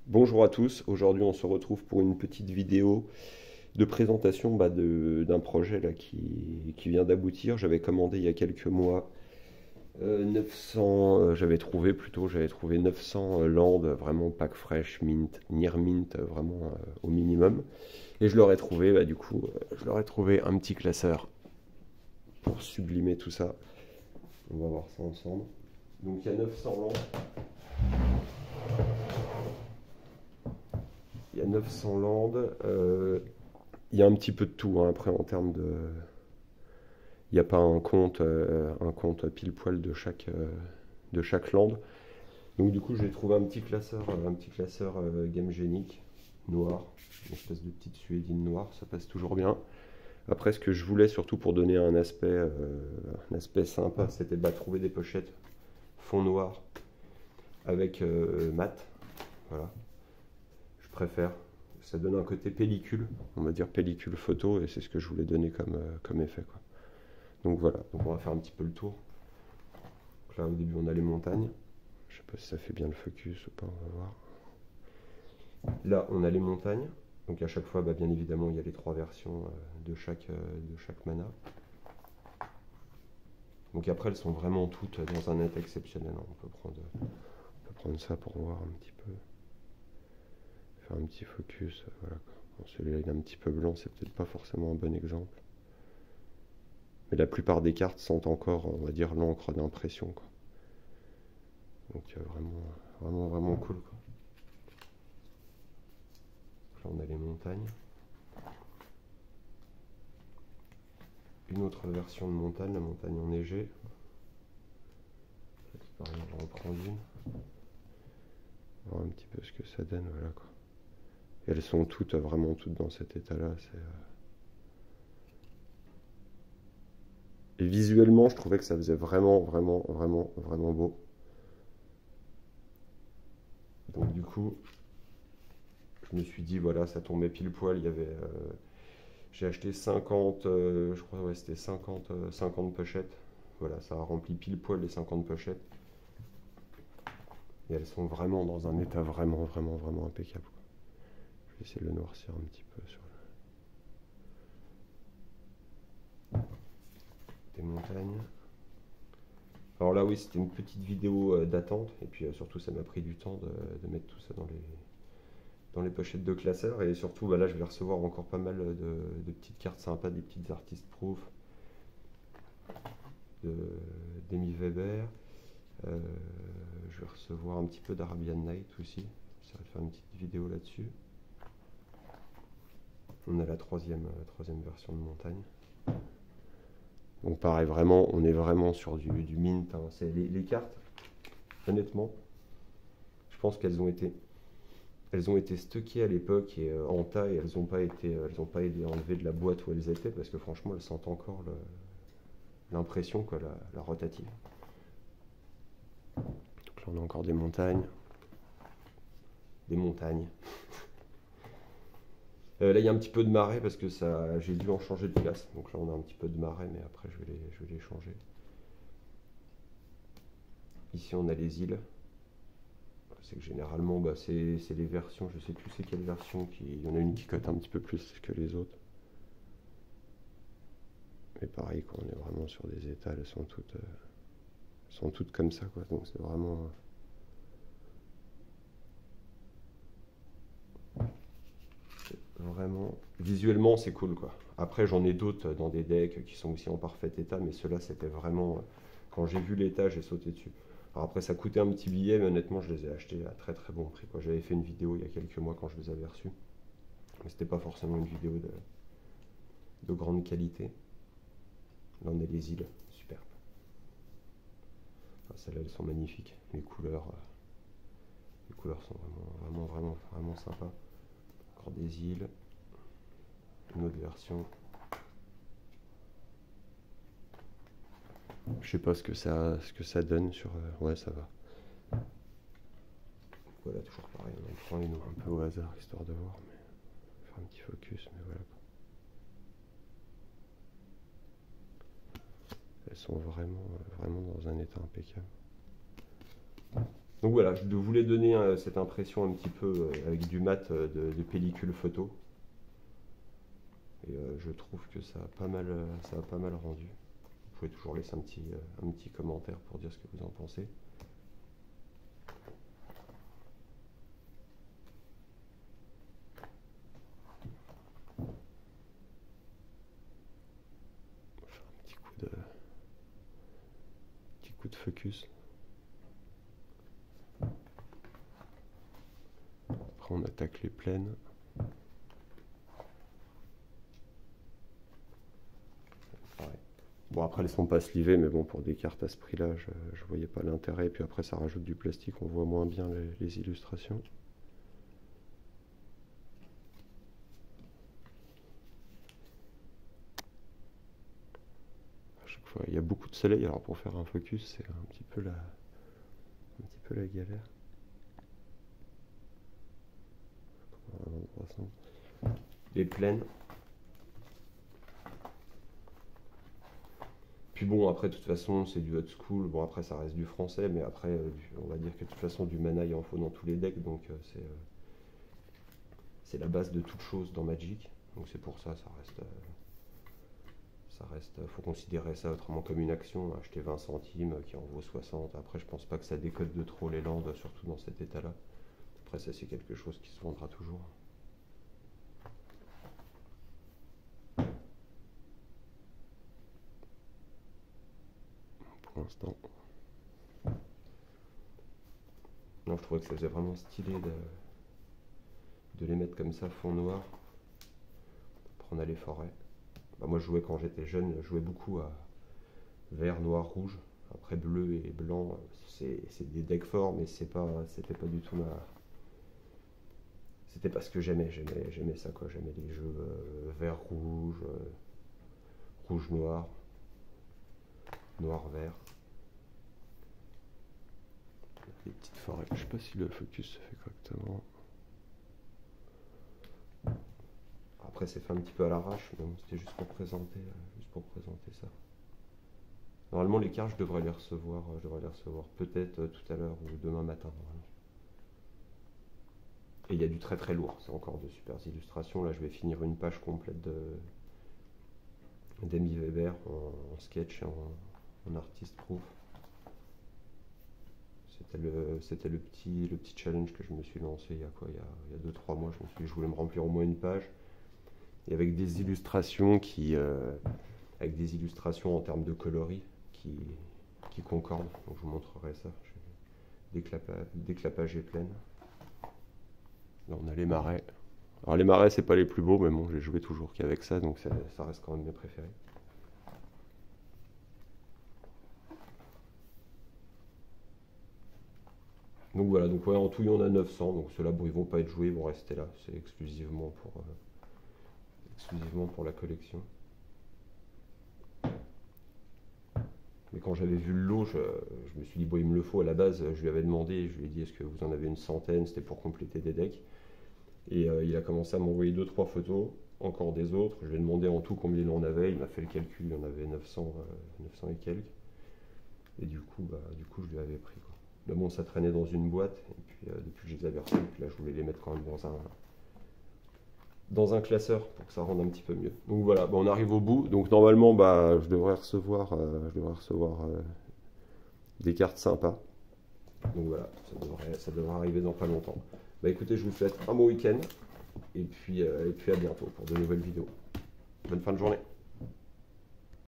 Bonjour à tous, aujourd'hui on se retrouve pour une petite vidéo de présentation d'un projet là, qui vient d'aboutir. J'avais commandé il y a quelques mois 900, j'avais trouvé 900 landes, vraiment pack fresh, mint, near mint, vraiment au minimum. Et je leur ai trouvé, je leur ai trouvé un petit classeur pour sublimer tout ça. On va voir ça ensemble. Donc il y a 900 landes. Il y a 900 landes. Il y a un petit peu de tout hein, après en termes de. Il n'y a pas un compte pile poil de chaque land. Donc du coup j'ai trouvé un petit classeur Game Genic noir, une espèce de petite suédine noire, ça passe toujours bien. Après ce que je voulais surtout pour donner un aspect sympa, c'était trouver des pochettes fond noir avec mat. Voilà, je préfère. Ça donne un côté pellicule, on va dire pellicule photo, et c'est ce que je voulais donner comme effet, quoi. Donc voilà, donc on va faire un petit peu le tour. Donc là au début on a les montagnes. Je sais pas si ça fait bien le focus ou pas, on va voir. Là on a les montagnes. Donc à chaque fois, bien évidemment, il y a les trois versions de chaque mana. Donc après, elles sont vraiment toutes dans un net exceptionnel. On peut prendre ça pour voir un petit peu. Faire un petit focus. Voilà. Bon, celui-là, il est un petit peu blanc, c'est peut-être pas forcément un bon exemple. Mais la plupart des cartes sont encore, on va dire, l'encre d'impression, quoi. Donc vraiment cool, quoi. Là, on a les montagnes. Une autre version de montagne, la montagne enneigée. Pareil, on va en prendre une. Voir un petit peu ce que ça donne, voilà, quoi. Et elles sont toutes, vraiment toutes dans cet état-là. Et visuellement, je trouvais que ça faisait vraiment beau. Donc du coup, je me suis dit, voilà, ça tombait pile poil. J'ai acheté 50, je crois, ouais, c'était 50 pochettes. Voilà, ça a rempli pile poil les 50 pochettes. Et elles sont vraiment dans un état vraiment impeccable, quoi. Je vais essayer de le noircir un petit peu sur des montagnes. Alors là, oui, c'était une petite vidéo d'attente. Et puis surtout, ça m'a pris du temps de mettre tout ça dans les pochettes de classeur. Et surtout, là, je vais recevoir encore pas mal de petites cartes sympas, des petites artistes proof, d'Emi Weber. Je vais recevoir un petit peu d'Arabian Night aussi. Ça va faire une petite vidéo là-dessus. On a la troisième version de montagne. Donc pareil, on est vraiment sur du mint, hein. C'est les cartes, honnêtement, je pense elles ont été stockées à l'époque et en taille, elles ont pas été enlevées de la boîte où elles étaient parce que franchement, elles sentent encore l'impression, quoi, la rotative. Donc là, on a encore des montagnes. Des montagnes. Là, il y a un petit peu de marais parce que j'ai dû en changer de place. Donc là, on a un petit peu de marais, mais après, je vais les changer. Ici, on a les îles. C'est que généralement, c'est les versions, je sais plus c'est quelle version, il y en a une qui cote un petit peu plus que les autres. Mais pareil, quand on est vraiment sur des étals, elles sont toutes comme ça, quoi. Donc c'est vraiment, visuellement c'est cool, quoi. Après j'en ai d'autres dans des decks qui sont aussi en parfait état, mais ceux-là c'était vraiment, quand j'ai vu l'état, j'ai sauté dessus. Alors après ça coûtait un petit billet, mais honnêtement je les ai achetés à très bon prix, quoi. J'avais fait une vidéo il y a quelques mois quand je les avais reçus, mais c'était pas forcément une vidéo de grande qualité. Là on a les îles, superbe. Enfin, celles-là elles sont magnifiques, les couleurs sont vraiment sympas. Encore des îles, une autre version. Je sais pas ce que ça donne sur. Ouais, ça va. Voilà, toujours pareil. On prend une un peu au hasard histoire de voir, mais faire un petit focus, mais voilà. Elles sont vraiment dans un état impeccable. Donc voilà, je voulais donner cette impression un petit peu avec du mat de pellicule photo. Et je trouve que ça a pas mal rendu. Vous pouvez toujours laisser un petit commentaire pour dire ce que vous en pensez. On va faire un petit coup de focus. Après on attaque les plaines. Bon, après, elles sont pas slivées, mais bon, pour des cartes à ce prix-là, je voyais pas l'intérêt. Et puis après, ça rajoute du plastique, on voit moins bien les illustrations. À chaque fois, il y a beaucoup de soleil, alors pour faire un focus, c'est un petit peu la galère. Les plaines. Puis bon, après, de toute façon, c'est du old school. Bon, après, ça reste du français, mais après, on va dire que de toute façon, du mana, il en faut dans tous les decks, donc c'est la base de toute chose dans Magic. Donc c'est pour ça, faut considérer ça autrement comme une action. Acheter 20 centimes qui en vaut 60. Après, je pense pas que ça décode de trop les landes, surtout dans cet état-là. Après, ça, c'est quelque chose qui se vendra toujours. Pour l'instant. Non, je trouvais que ça faisait vraiment stylé de les mettre comme ça, fond noir. Après, on a les forêts. Bah, moi, je jouais quand j'étais jeune, je jouais beaucoup à vert, noir, rouge. Après, bleu et blanc, c'est des decks forts, mais c'était pas du tout c'était pas ce que j'aimais. J'aimais ça, quoi. J'aimais les jeux vert, rouge, rouge, noir, noir, vert. Les petites forêts. Je sais pas si le focus se fait correctement. Après, c'est fait un petit peu à l'arrache, mais bon, c'était juste pour présenter ça. Normalement, les cartes, je devrais les recevoir peut-être tout à l'heure ou demain matin. Normalement. Et il y a du très très lourd, c'est encore de super illustrations. Là, je vais finir une page complète d'Amy Weber en sketch et en artist proof. C'était le petit challenge que je me suis lancé il y a 2-3 mois. Je me suis dit, je voulais me remplir au moins une page. Et avec des illustrations en termes de coloris qui concordent. Donc je vous montrerai ça dès que la page est pleine. Là on a les marais. Alors les marais c'est pas les plus beaux, mais bon j'ai joué toujours qu'avec ça, donc ça reste quand même mes préférés. Donc voilà, donc ouais, en tout il y en a 900, donc ceux-là bon, ils vont pas être joués, ils vont rester là, c'est exclusivement pour la collection. Mais quand j'avais vu le lot, je me suis dit, bon, il me le faut à la base. Je lui avais demandé, je lui ai dit, est-ce que vous en avez une centaine? C'était pour compléter des decks. Et il a commencé à m'envoyer 2-3 photos, encore des autres. Je lui ai demandé en tout combien il en avait. Il m'a fait le calcul, il y en avait 900 et quelques. Et du coup, je lui avais pris, quoi. Mais bon, ça traînait dans une boîte. Et puis, depuis que je les avais reçus, là, je voulais les mettre quand même dans un classeur pour que ça rende un petit peu mieux. Donc voilà, on arrive au bout. Donc normalement, je devrais recevoir des cartes sympas. Donc voilà, ça devrait arriver dans pas longtemps. Écoutez, je vous souhaite un bon week-end et puis à bientôt pour de nouvelles vidéos. Bonne fin de journée.